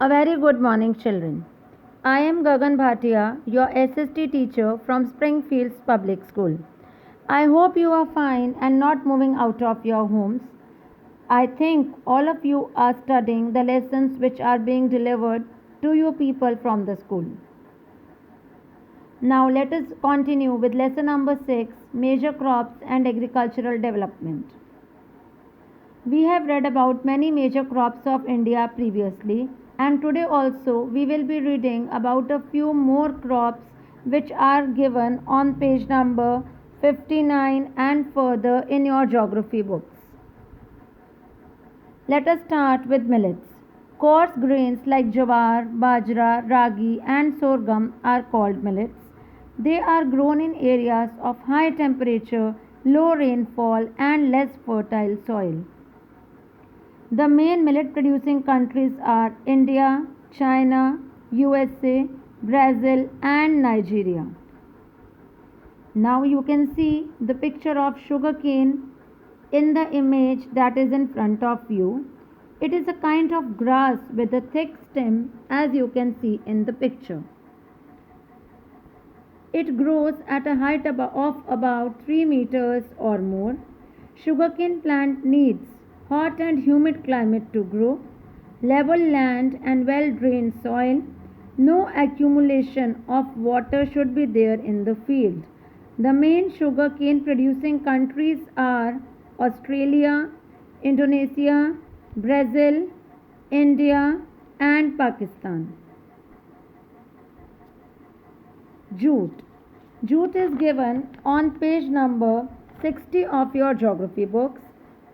A very good morning, children. I am Gagan Bhatia, your SST teacher from Springfields Public School. I hope you are fine and not moving out of your homes. I think all of you are studying the lessons which are being delivered to you people from the school. Now let us continue with lesson number 6, Major Crops and Agricultural Development. We have read about many major crops of India previously, and today also we will be reading about a few more crops which are given on page number 59 and further in your geography books. Let us start with millets. Coarse grains like jawar, bajra, ragi and sorghum are called millets. They are grown in areas of high temperature, low rainfall and less fertile soil. The main millet producing countries are India, China, USA, Brazil and Nigeria. Now you can see the picture of sugarcane in the image that is in front of you. It is a kind of grass with a thick stem, as you can see in the picture. It grows at a height of about 3 meters or more. Sugarcane plant needs hot and humid climate to grow, level land and well-drained soil. No accumulation of water should be there in the field. The main sugarcane producing countries are Australia, Indonesia, Brazil, India and Pakistan. Jute. Jute is given on page number 60 of your geography books.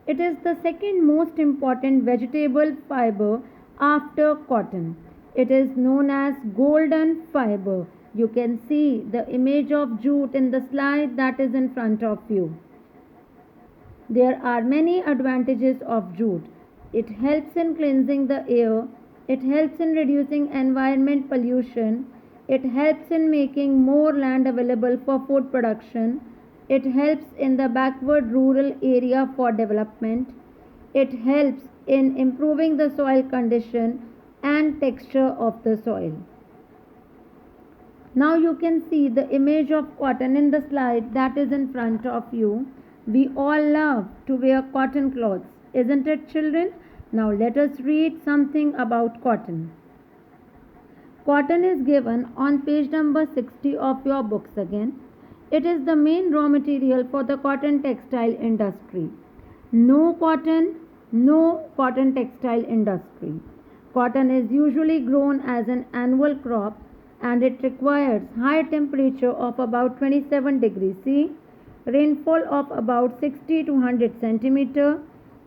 It is the second most important vegetable fiber after cotton. It is known as golden fiber. You can see the image of jute in the slide that is in front of you. There are many advantages of jute. It helps in cleansing the air. It helps in reducing environment pollution. It helps in making more land available for food production. It helps in the backward rural area for development. It helps in improving the soil condition and texture of the soil. Now you can see the image of cotton in the slide that is in front of you. We all love to wear cotton clothes, isn't it, children? Now let us read something about cotton. Cotton is given on page number 60 of your books again. It is the main raw material for the cotton textile industry. No cotton textile industry. Cotton is usually grown as an annual crop and it requires high temperature of about 27 degrees C, rainfall of about 60 to 100 centimeter,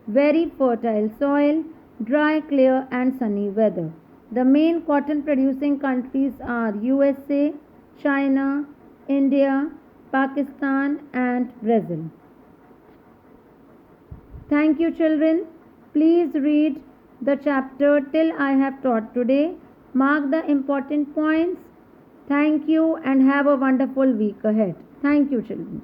very fertile soil, dry, clear and sunny weather. The main cotton producing countries are USA, China, India, Pakistan and Brazil. Thank you, children. Please read the chapter till I have taught today. Mark the important points. Thank you and have a wonderful week ahead. Thank you, children.